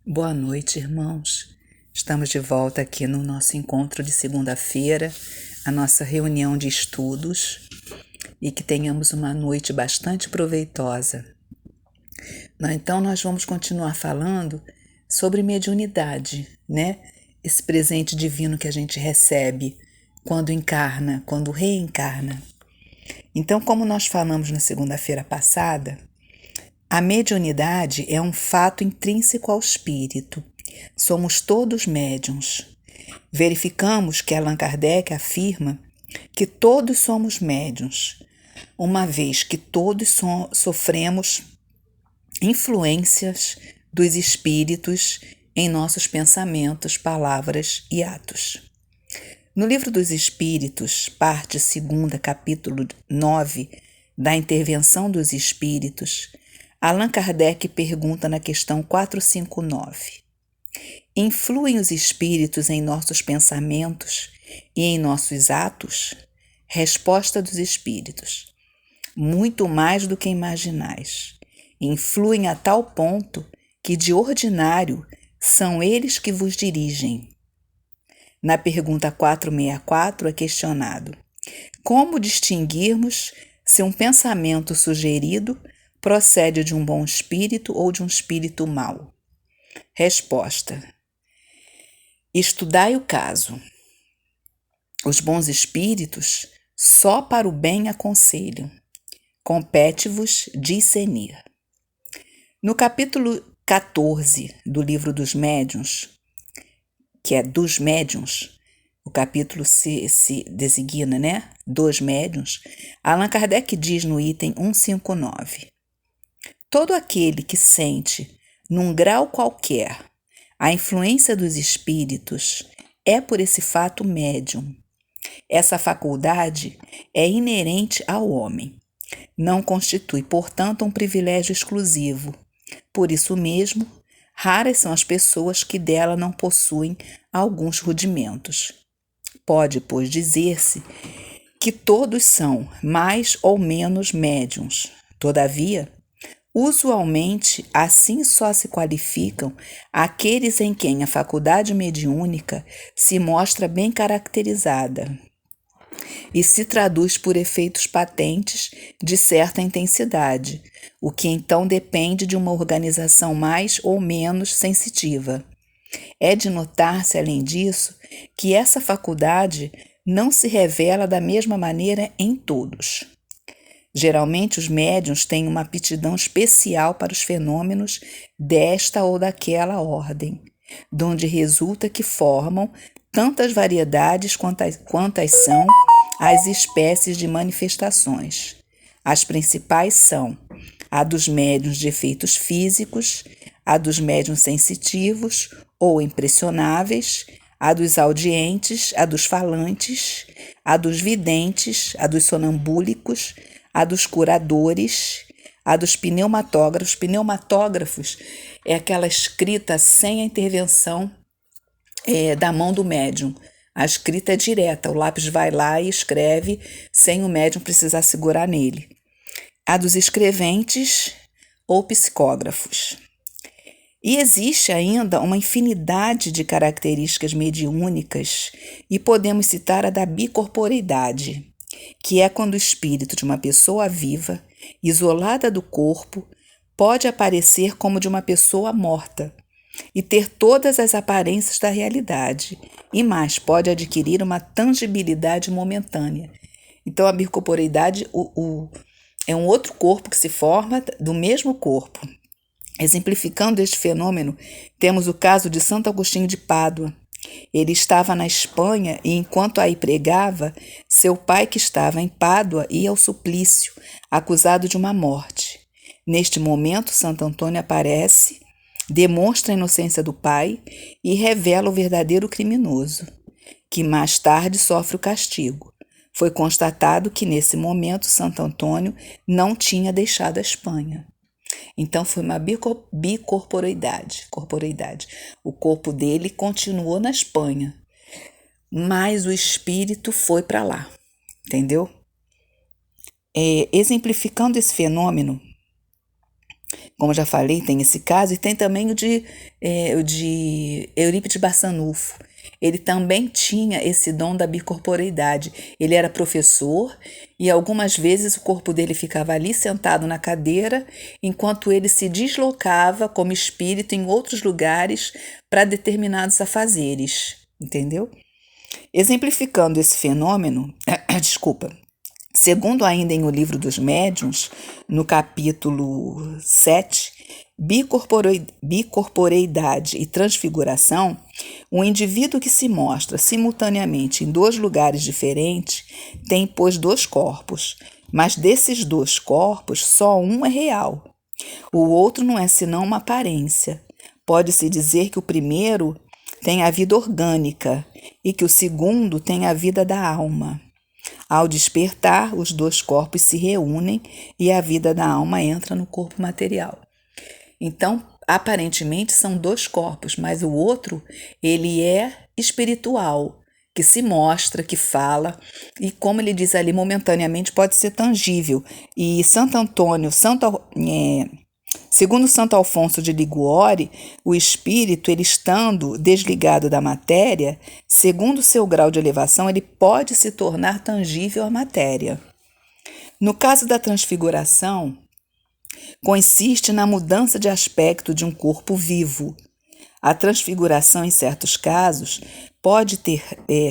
Boa noite, irmãos. Estamos de volta aqui no nosso encontro de segunda-feira, a nossa reunião de estudos, e que tenhamos uma noite bastante proveitosa. Então, nós vamos continuar falando sobre mediunidade, né? Esse presente divino que a gente recebe quando encarna, quando reencarna. Então, como nós falamos na segunda-feira passada, a mediunidade é um fato intrínseco ao espírito. Somos todos médiuns. Verificamos que Allan Kardec afirma que todos somos médiuns, uma vez que todos sofremos influências dos espíritos em nossos pensamentos, palavras e atos. No Livro dos Espíritos, parte 2, capítulo 9, da Intervenção dos Espíritos, Allan Kardec pergunta na questão 459: influem os espíritos em nossos pensamentos e em nossos atos? Resposta dos espíritos: muito mais do que imaginais. Influem a tal ponto que, de ordinário, são eles que vos dirigem. Na pergunta 464 é questionado: como distinguirmos se um pensamento sugerido procede de um bom espírito ou de um espírito mau? Resposta: estudai o caso. Os bons espíritos só para o bem aconselham. Compete-vos discernir. No capítulo 14 do Livro dos Médiuns, que é dos médiuns, o capítulo se designa, né? Dos médiuns, Allan Kardec diz no item 159: todo aquele que sente, num grau qualquer, a influência dos espíritos é por esse fato médium. Essa faculdade é inerente ao homem. Não constitui, portanto, um privilégio exclusivo. Por isso mesmo, raras são as pessoas que dela não possuem alguns rudimentos. Pode, pois, dizer-se que todos são mais ou menos médiuns. Todavia, usualmente, assim só se qualificam aqueles em quem a faculdade mediúnica se mostra bem caracterizada e se traduz por efeitos patentes de certa intensidade, o que então depende de uma organização mais ou menos sensitiva. É de notar-se, além disso, que essa faculdade não se revela da mesma maneira em todos. Geralmente, os médiuns têm uma aptidão especial para os fenômenos desta ou daquela ordem, donde resulta que formam tantas variedades quantas são as espécies de manifestações. As principais são a dos médiuns de efeitos físicos, a dos médiuns sensitivos ou impressionáveis, a dos audientes, a dos falantes, a dos videntes, a dos sonambúlicos, a dos curadores, a dos pneumatógrafos. Pneumatógrafos é aquela escrita sem a intervenção da mão do médium. A escrita é direta, o lápis vai lá e escreve sem o médium precisar segurar nele. A dos escreventes ou psicógrafos. E existe ainda uma infinidade de características mediúnicas, e podemos citar a da bicorporeidade, que é quando o espírito de uma pessoa viva, isolada do corpo, pode aparecer como de uma pessoa morta e ter todas as aparências da realidade, e mais, pode adquirir uma tangibilidade momentânea. Então, a bicorporeidade é um outro corpo que se forma do mesmo corpo. Exemplificando este fenômeno, temos o caso de Santo Agostinho de Pádua. Ele estava na Espanha e, enquanto aí pregava, seu pai, que estava em Pádua, ia ao suplício, acusado de uma morte. Neste momento, Santo Antônio aparece, demonstra a inocência do pai e revela o verdadeiro criminoso, que mais tarde sofre o castigo. Foi constatado que, nesse momento, Santo Antônio não tinha deixado a Espanha. Então, foi uma bicorporeidade. O corpo dele continuou na Espanha, mas o espírito foi para lá, entendeu? Exemplificando esse fenômeno, Como já falei, tem esse caso, e tem também o de Eurípides Barçanufo. Ele também tinha esse dom da bicorporeidade. Ele era professor e algumas vezes o corpo dele ficava ali sentado na cadeira, enquanto ele se deslocava como espírito em outros lugares para determinados afazeres, entendeu? Exemplificando esse fenômeno, desculpa, segundo ainda em O Livro dos Médiuns, no capítulo 7, bicorporeidade e transfiguração, um indivíduo que se mostra simultaneamente em 2 lugares diferentes tem, pois, 2 corpos, mas desses 2 corpos só um é real. O outro não é senão uma aparência. Pode-se dizer que o primeiro tem a vida orgânica e que o segundo tem a vida da alma. Ao despertar, os 2 corpos se reúnem e a vida da alma entra no corpo material. Então, aparentemente são 2 corpos, mas o outro, ele é espiritual, que se mostra, que fala, e como ele diz ali, momentaneamente pode ser tangível. E segundo Santo Alfonso de Liguori, o espírito, ele estando desligado da matéria, segundo seu grau de elevação, ele pode se tornar tangível à matéria. No caso da transfiguração, consiste na mudança de aspecto de um corpo vivo. A transfiguração, em certos casos, pode ter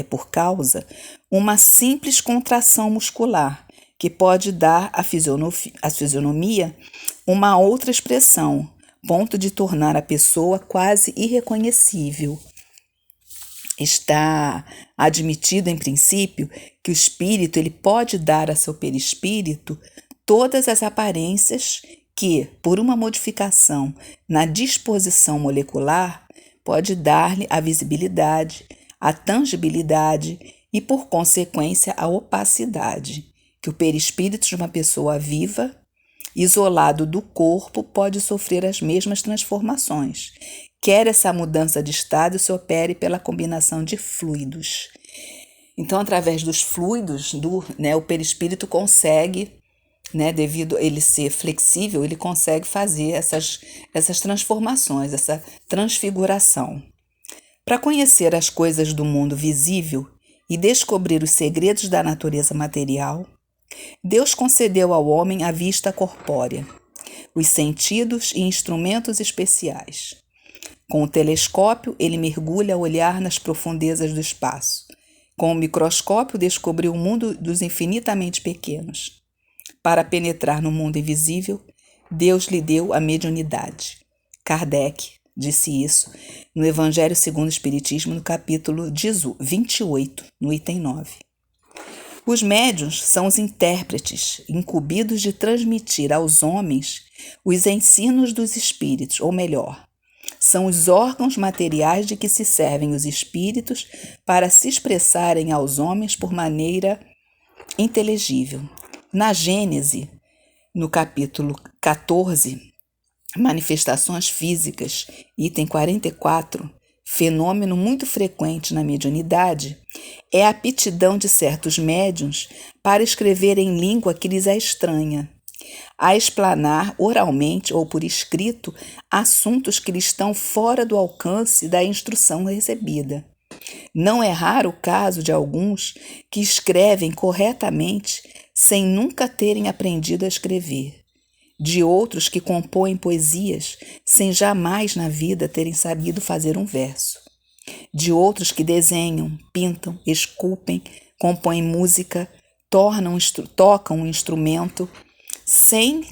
por causa uma simples contração muscular, que pode dar à fisionomia uma outra expressão, ponto de tornar a pessoa quase irreconhecível. Está admitido, em princípio, que o espírito ele pode dar a seu perispírito todas as aparências que, por uma modificação na disposição molecular, pode dar-lhe a visibilidade, a tangibilidade e, por consequência, a opacidade, que o perispírito de uma pessoa viva, isolado do corpo, pode sofrer as mesmas transformações, quer essa mudança de estado se opere pela combinação de fluidos. Então, através dos fluidos, o perispírito consegue, devido a ele ser flexível, ele consegue fazer essas transformações, essa transfiguração. Para conhecer as coisas do mundo visível e descobrir os segredos da natureza material, Deus concedeu ao homem a vista corpórea, os sentidos e instrumentos especiais. Com o telescópio, ele mergulha a olhar nas profundezas do espaço. Com o microscópio, descobriu o mundo dos infinitamente pequenos. Para penetrar no mundo invisível, Deus lhe deu a mediunidade. Kardec disse isso no Evangelho segundo o Espiritismo, no capítulo 28, no item 9. Os médiuns são os intérpretes, incumbidos de transmitir aos homens os ensinos dos espíritos, ou melhor, são os órgãos materiais de que se servem os espíritos para se expressarem aos homens por maneira inteligível. Na Gênese, no capítulo 14, Manifestações Físicas, item 44, fenômeno muito frequente na mediunidade, é a aptidão de certos médiuns para escrever em língua que lhes é estranha, a explanar oralmente ou por escrito assuntos que lhes estão fora do alcance da instrução recebida. Não é raro o caso de alguns que escrevem corretamente sem nunca terem aprendido a escrever, de outros que compõem poesias sem jamais na vida terem sabido fazer um verso, de outros que desenham, pintam, esculpem, compõem música, tocam um instrumento sem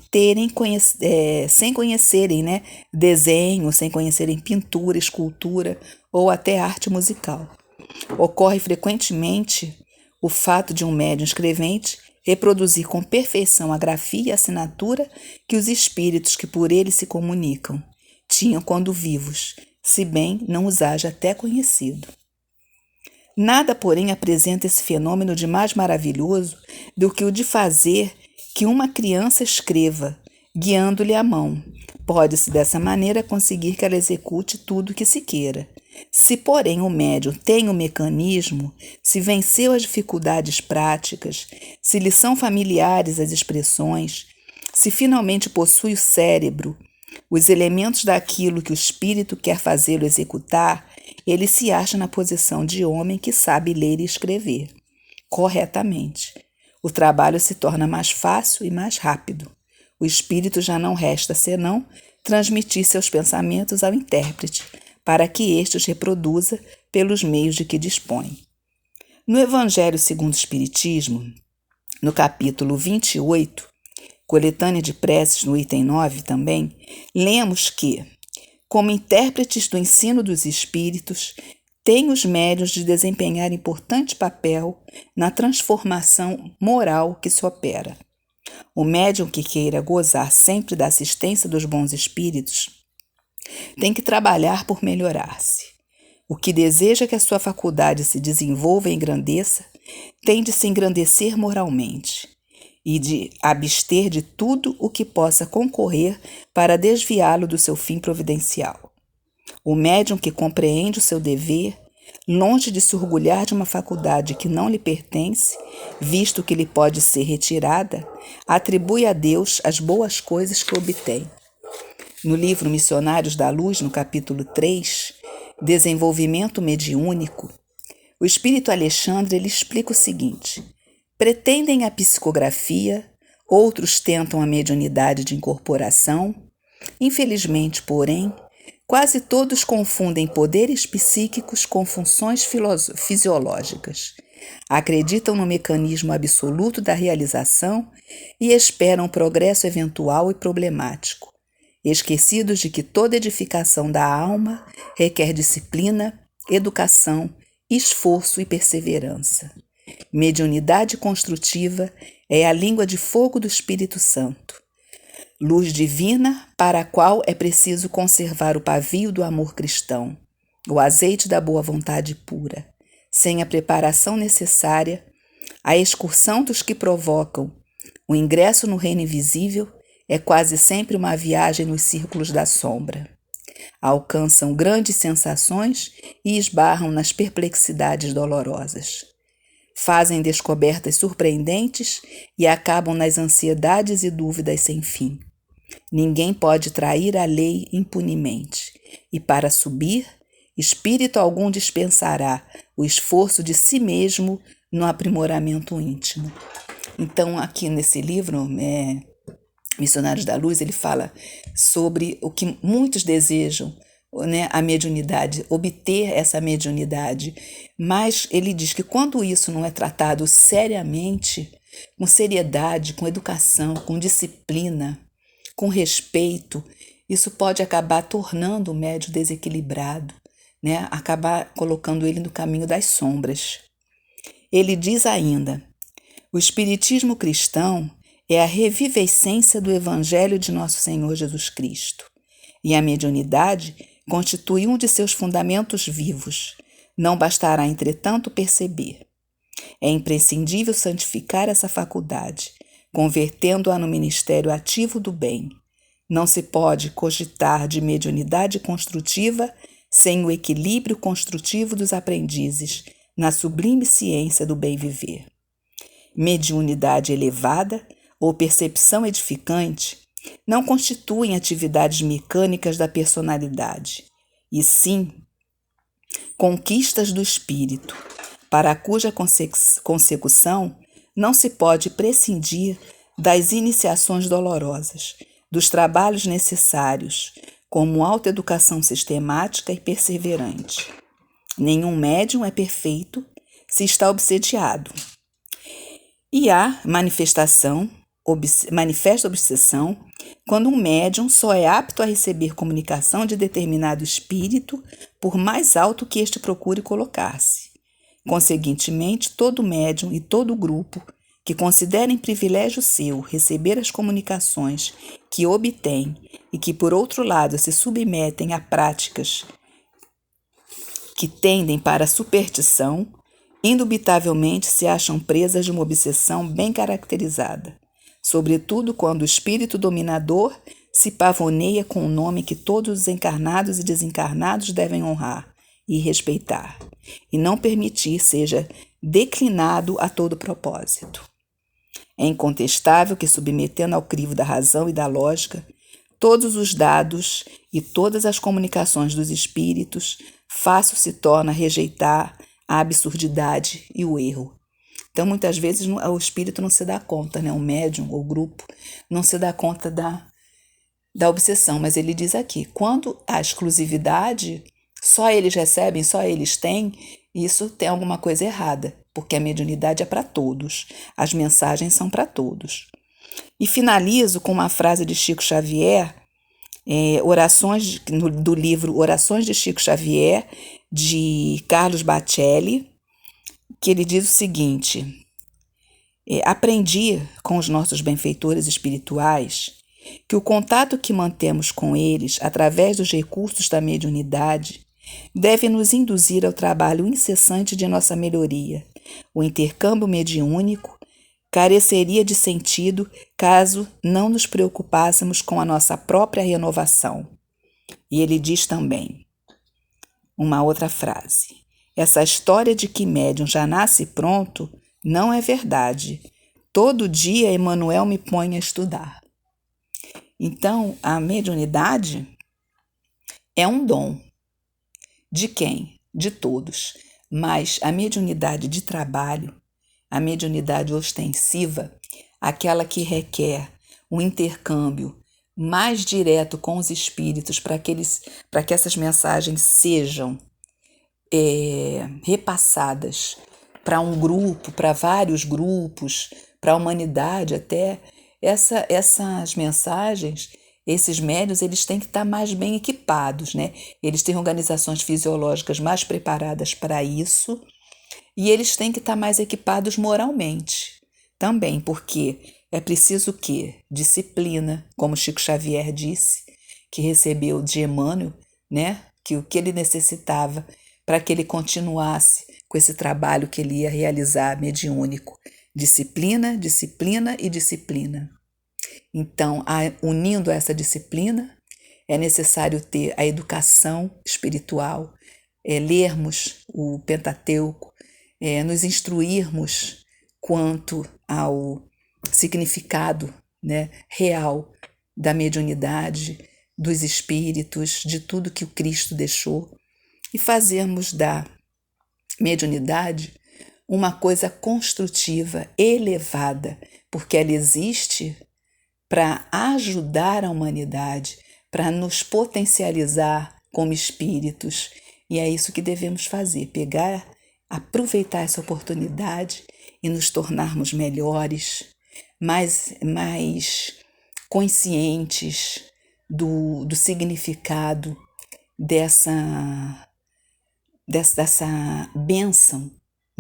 conhecerem desenho, sem conhecerem pintura, escultura ou até arte musical. Ocorre frequentemente o fato de um médium escrevente reproduzir com perfeição a grafia e assinatura que os espíritos que por ele se comunicam tinham quando vivos, se bem não os haja até conhecido. Nada, porém, apresenta esse fenômeno de mais maravilhoso do que o de fazer que uma criança escreva, guiando-lhe a mão. Pode-se dessa maneira conseguir que ela execute tudo o que se queira. Se, porém, o médium tem o mecanismo, se venceu as dificuldades práticas, se lhe são familiares as expressões, Se finalmente possui o cérebro, os elementos daquilo que o espírito quer fazê-lo executar, ele se acha na posição de homem que sabe ler e escrever corretamente. O trabalho se torna mais fácil e mais rápido. O espírito já não resta senão transmitir seus pensamentos ao intérprete, para que este os reproduza pelos meios de que dispõe. No Evangelho segundo o Espiritismo, no capítulo 28, coletânea de preces, no item 9 também, lemos que, como intérpretes do ensino dos espíritos, têm os médiuns de desempenhar importante papel na transformação moral que se opera. O médium que queira gozar sempre da assistência dos bons espíritos tem que trabalhar por melhorar-se. O que deseja que a sua faculdade se desenvolva e engrandeça tem de se engrandecer moralmente e de abster de tudo o que possa concorrer para desviá-lo do seu fim providencial. O médium que compreende o seu dever, longe de se orgulhar de uma faculdade que não lhe pertence, visto que lhe pode ser retirada, atribui a Deus as boas coisas que obtém. No livro Missionários da Luz, no capítulo 3, Desenvolvimento Mediúnico, o espírito Alexandre ele explica o seguinte: pretendem a psicografia, outros tentam a mediunidade de incorporação. Infelizmente, porém, quase todos confundem poderes psíquicos com funções fisiológicas. Acreditam no mecanismo absoluto da realização e esperam o progresso eventual e problemático, esquecidos de que toda edificação da alma requer disciplina, educação, esforço e perseverança. Mediunidade construtiva é a língua de fogo do Espírito Santo, luz divina para a qual é preciso conservar o pavio do amor cristão, o azeite da boa vontade pura. Sem a preparação necessária, a excursão dos que provocam o ingresso no reino invisível é quase sempre uma viagem nos círculos da sombra. Alcançam grandes sensações e esbarram nas perplexidades dolorosas. Fazem descobertas surpreendentes e acabam nas ansiedades e dúvidas sem fim. Ninguém pode trair a lei impunemente, e para subir, espírito algum dispensará o esforço de si mesmo no aprimoramento íntimo. Então, aqui nesse livro, Missionários da Luz, ele fala sobre o que muitos desejam, né, a mediunidade, obter essa mediunidade, mas ele diz que quando isso não é tratado seriamente, com seriedade, com educação, com disciplina, com respeito, isso pode acabar tornando o médium desequilibrado, né, acabar colocando ele no caminho das sombras. Ele diz ainda: o espiritismo cristão é a revivescência do Evangelho de Nosso Senhor Jesus Cristo, e a mediunidade constitui um de seus fundamentos vivos. Não bastará, entretanto, perceber. É imprescindível santificar essa faculdade, convertendo-a no ministério ativo do bem. Não se pode cogitar de mediunidade construtiva sem o equilíbrio construtivo dos aprendizes na sublime ciência do bem viver. Mediunidade elevada ou percepção edificante não constituem atividades mecânicas da personalidade, e sim conquistas do espírito, para cuja consecução não se pode prescindir das iniciações dolorosas, dos trabalhos necessários, como autoeducação sistemática e perseverante. Nenhum médium é perfeito se está obsediado. E há manifesta obsessão quando um médium só é apto a receber comunicação de determinado espírito, por mais alto que este procure colocar-se. Conseguintemente, todo médium e todo grupo que considerem privilégio seu receber as comunicações que obtém e que, por outro lado, se submetem a práticas que tendem para a superstição, indubitavelmente se acham presas de uma obsessão bem caracterizada, sobretudo quando o espírito dominador se pavoneia com o nome que todos os encarnados e desencarnados devem honrar e respeitar, e não permitir seja declinado a todo propósito. É incontestável que, submetendo ao crivo da razão e da lógica, todos os dados e todas as comunicações dos espíritos, fácil se torna rejeitar a absurdidade e o erro. Então, muitas vezes, o espírito não se dá conta, né? O médium ou o grupo não se dá conta da obsessão. Mas ele diz aqui, quando a exclusividade, só eles recebem, só eles têm, isso tem alguma coisa errada, porque a mediunidade é para todos, as mensagens são para todos. E finalizo com uma frase de Chico Xavier, do livro Orações de Chico Xavier, de Carlos Bacelli, que ele diz o seguinte: aprendi com os nossos benfeitores espirituais que o contato que mantemos com eles através dos recursos da mediunidade deve nos induzir ao trabalho incessante de nossa melhoria. O intercâmbio mediúnico careceria de sentido caso não nos preocupássemos com a nossa própria renovação. E ele diz também, uma outra frase: essa história de que médium já nasce pronto não é verdade. Todo dia Emmanuel me põe a estudar. Então, a mediunidade é um dom. De quem? De todos. Mas a mediunidade de trabalho, a mediunidade ostensiva, aquela que requer um intercâmbio mais direto com os espíritos para que essas mensagens sejam repassadas para um grupo, para vários grupos, para a humanidade até, essas mensagens, esses médiuns, eles têm que estar mais bem equipados, né? Eles têm organizações fisiológicas mais preparadas para isso e eles têm que estar mais equipados moralmente também, porque é preciso o quê? Disciplina, como Chico Xavier disse, que recebeu de Emmanuel, né? Que o que ele necessitava para que ele continuasse com esse trabalho que ele ia realizar mediúnico. Disciplina, disciplina e disciplina. Então, unindo essa disciplina, é necessário ter a educação espiritual, lermos o Pentateuco, nos instruirmos quanto ao significado, né, real da mediunidade, dos espíritos, de tudo que o Cristo deixou, e fazermos da mediunidade uma coisa construtiva, elevada, porque ela existe para ajudar a humanidade, para nos potencializar como espíritos. E é isso que devemos fazer, aproveitar essa oportunidade e nos tornarmos melhores, mais conscientes do significado dessa bênção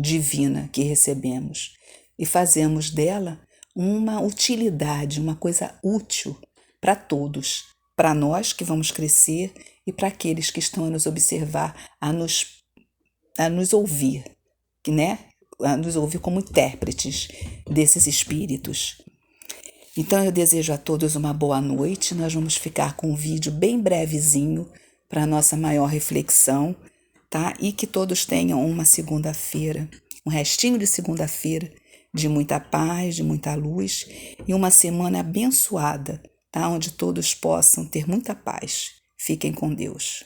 divina que recebemos e fazemos dela uma utilidade, uma coisa útil para todos, para nós que vamos crescer e para aqueles que estão a nos observar, a nos ouvir, né? A nos ouvir como intérpretes desses espíritos. Então eu desejo a todos uma boa noite. Nós vamos ficar com um vídeo bem brevezinho para a nossa maior reflexão, tá? E que todos tenham uma segunda-feira, um restinho de segunda-feira de muita paz, de muita luz e uma semana abençoada, tá? Onde todos possam ter muita paz. Fiquem com Deus.